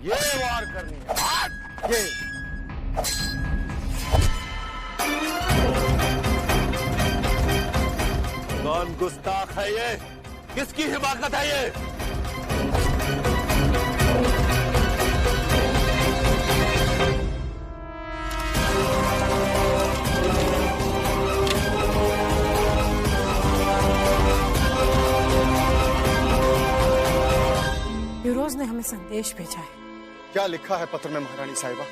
ये वार करनी है। हट! ये कौन गुस्ताख है ये? किसकी हिमाकत है ये? यूरोज ने हमें संदेश भेजा है। क्या लिखा है पत्र में महारानी साहिबा?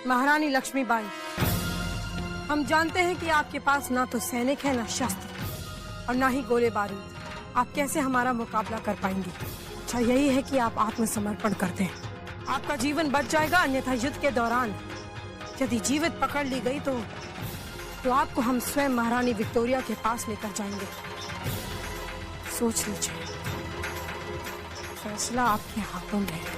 महारानी लक्ष्मीबाई, हम जानते हैं कि आपके पास ना तो सैनिक है, ना शस्त्र और ना ही गोले बारूद। आप कैसे हमारा मुकाबला कर पाएंगे? अच्छा यही है कि आप आत्मसमर्पण कर दें। आपका जीवन बच जाएगा, अन्यथा युद्ध के दौरान यदि जीवित पकड़ ली गई तो आपको हम स्वयं महारानी विक्टोरिया के पास लेकर जाएंगे। सोच लीजिए, फैसला आपके हाथों में है।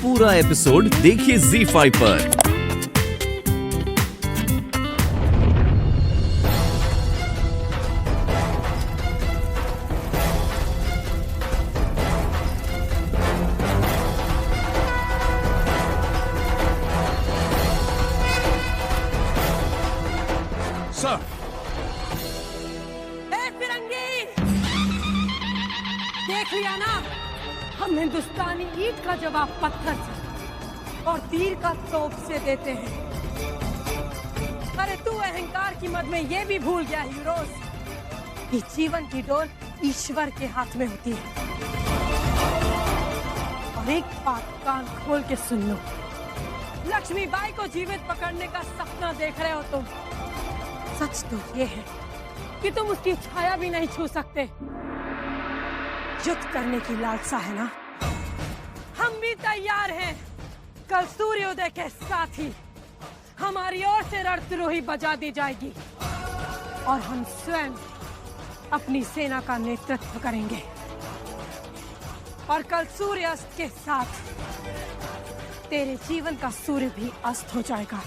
पूरा एपिसोड देखिए ZEE5 पर। सर, फिरंगी, देख लिया ना, हम हिंदुस्तानी ईंट का जवाब पत्थर से और तीर का तोप से देते हैं। अरे तू अहंकार की मद में ये भी भूल गया यूरोज कि जीवन की डोर ईश्वर के हाथ में होती है। और एक बात कान खोल के सुन लो, लक्ष्मीबाई को जीवित पकड़ने का सपना देख रहे हो तुम। सच तो ये है कि तुम उसकी छाया भी नहीं छू सकते। युद्ध करने की लालसा है ना? हम भी तैयार हैं। कल सूर्योदय के साथ ही हमारी ओर से रणद्रोही बजा दी जाएगी और हम स्वयं अपनी सेना का नेतृत्व करेंगे। और कल सूर्यास्त के साथ तेरे जीवन का सूर्य भी अस्त हो जाएगा।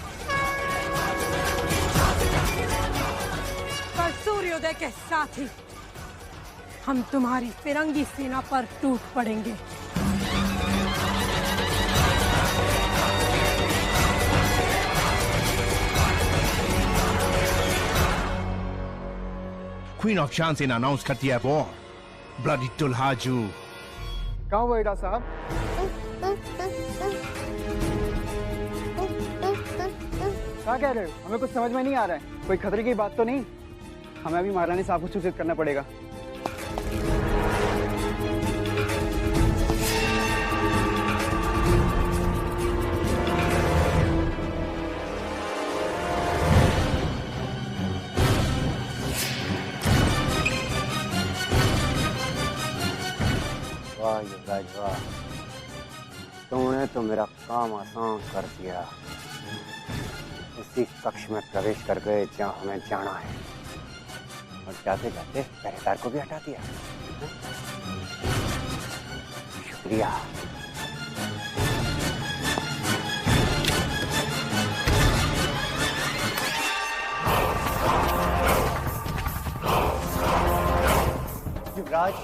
कल सूर्योदय के साथ ही हम तुम्हारी फिरंगी सेना पर टूट पड़ेंगे। क्वीन ऑफ शांति ने अनाउंस कर दिया वॉर। ब्लडी टुल्हाजू। कहाँ हुआ एडा साहब? क्या कह रहे हो? हमें कुछ समझ में नहीं आ रहा है। कोई खतरे की बात तो नहीं? हमें अभी महारानी साहब को सूचित करना पड़ेगा। वाह युवराज वाह, तुमने तो मेरा काम आसान कर दिया। उसी कक्ष में प्रवेश कर गए जहाँ हमें जाना है और जाते जाते पहरेदार को भी हटा दिया। शुक्रिया। युवराज,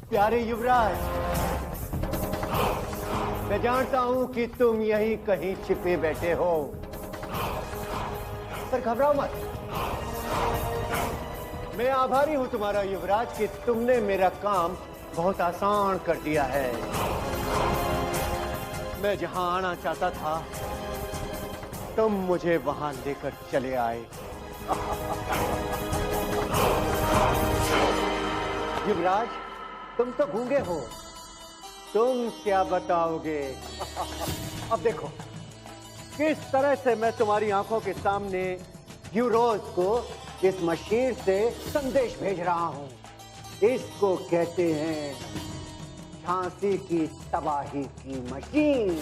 प्यारे युवराज, मैं जानता हूं कि तुम यहीं कहीं छिपे बैठे हो, पर घबराओ मत। मैं आभारी हूं तुम्हारा युवराज कि तुमने मेरा काम बहुत आसान कर दिया है। मैं जहां आना चाहता था तुम मुझे वहां लेकर चले आए। युवराज, तुम तो गूंगे हो, तुम क्या बताओगे? अब देखो किस तरह से मैं तुम्हारी आंखों के सामने यूरोज को इस मशीन से संदेश भेज रहा हूं। इसको कहते हैं झांसी की तबाही की मशीन।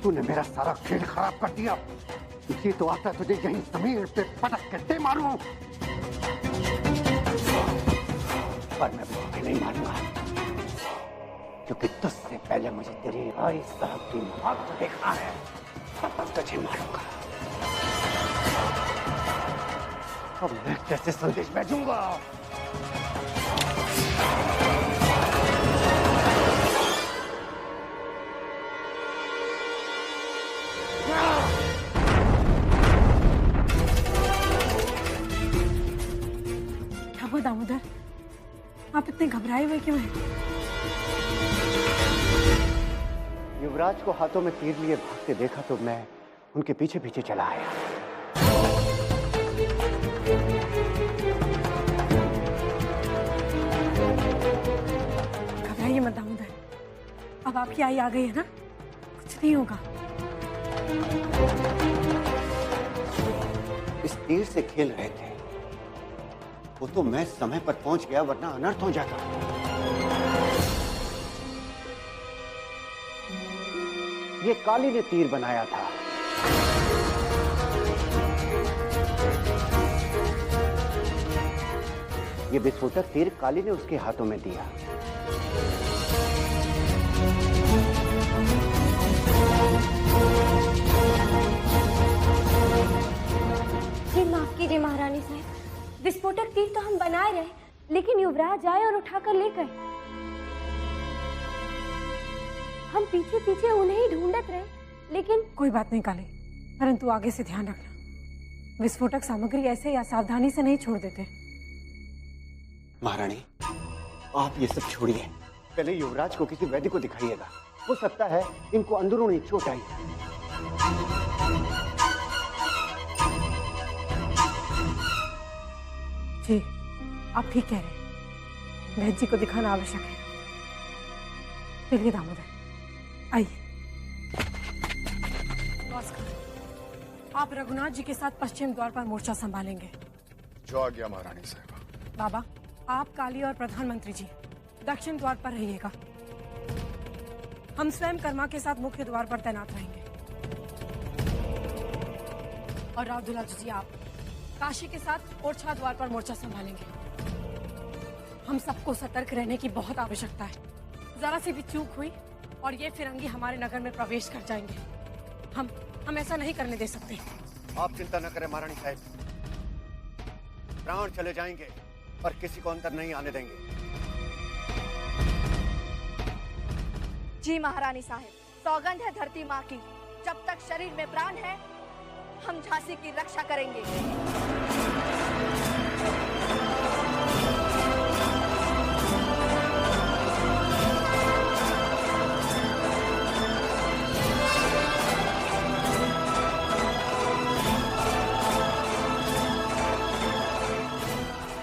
तूने मेरा सारा खेल खराब कर दिया। इसी तो आता तुझे यहीं जमीन पे पटक के दे मारूं। पर मैं तुझे नहीं मारूंगा, क्योंकि तुझसे पहले मुझे तेरी भाई साहब की मौत को देखना है। तब तुझे मारूंगा। अब मैं कैसे संदेश भेजूंगा? क्या हुआ दामोदर, आप इतने घबराए हुए क्यों हैं? युवराज को हाथों में तीर लिए भागते देखा तो मैं उनके पीछे पीछे चला आया। घबराइए मत दामोदर, अब आपकी आई आ गई है ना, कुछ नहीं होगा। इस तीर से खेल रहे थे, वो तो मैं समय पर पहुंच गया, वरना अनर्थ हो जाता। ये काली ने तीर बनाया था। ये विस्फोटक तीर काली ने उसके हाथों में दिया। जी माफ कीजिए महारानी साहब, विस्फोटक तीर तो हम बनाए रहे, लेकिन युवराज आए और उठाकर ले गए। हम पीछे पीछे उन्हें ही ढूंढत रहे, लेकिन कोई बात नहीं काली, परंतु आगे से ध्यान रखना, विस्फोटक सामग्री ऐसे या सावधानी से नहीं छोड़ देते। महारानी, आप ये सब छोड़िए, पहले युवराज को किसी वैद्य को दिखाइएगा। हो सकता है इनको अंदरूनी चोट आई। जी, आप ठीक कह रहे हैं, वैद्य जी को दिखाना आवश्यक है। चलिए दामोदर, आइए। आप रघुनाथ जी के साथ पश्चिम द्वार पर मोर्चा संभालेंगे। जो आ गया महारानी साहब। बाबा, आप काली और प्रधानमंत्री जी दक्षिण द्वार पर रहिएगा। हम स्वयं कर्मा के साथ मुख्य द्वार पर तैनात रहेंगे। और राव दुलाजी जी, आप काशी के साथ ओरछा द्वार पर मोर्चा संभालेंगे। हम सबको सतर्क रहने की बहुत आवश्यकता है। जरा सी भी चूक हुई और ये फिरंगी हमारे नगर में प्रवेश कर जाएंगे। हम ऐसा नहीं करने दे सकते। आप चिंता न करें महारानी साहब, प्राण चले जाएंगे पर किसी को अंदर नहीं आने देंगे। जी महारानी साहब, सौगंध है धरती माँ की, जब तक शरीर में प्राण है हम झांसी की रक्षा करेंगे।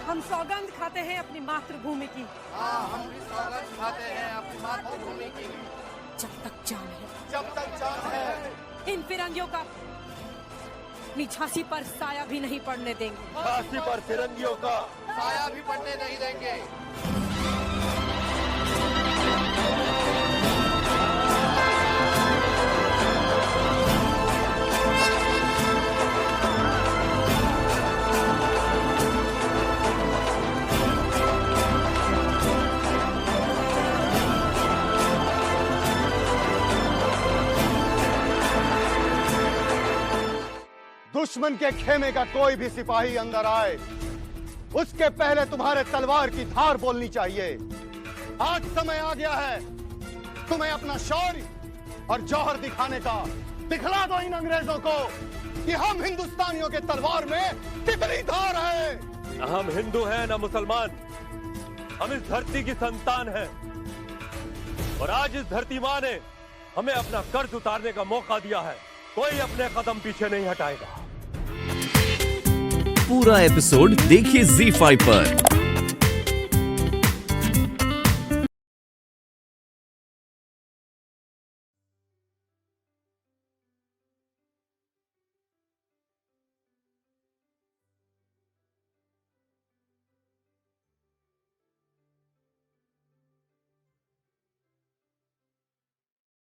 हम सौगंध खाते हैं अपनी मातृभूमि की। हम भी सौगंध खाते हैं अपनी मातृभूमि की। जब तक जान है, जब तक जान है, इन फिरंगियों का अपनी झांसी पर साया भी नहीं पड़ने देंगे। झांसी पर फिरंगियों का साया भी पड़ने नहीं देंगे। दुश्मन के खेमे का कोई भी सिपाही अंदर आए, उसके पहले तुम्हारे तलवार की धार बोलनी चाहिए। आज समय आ गया है तुम्हें अपना शौर्य और जौहर दिखाने का। दिखला दो इन अंग्रेजों को कि हम हिंदुस्तानियों के तलवार में कितनी धार है। न हम हिंदू हैं न मुसलमान, हम इस धरती की संतान हैं। और आज इस धरती माँ ने हमें अपना कर्ज उतारने का मौका दिया है। कोई अपने कदम पीछे नहीं हटाएगा। पूरा एपिसोड देखिए ZEE5 पर।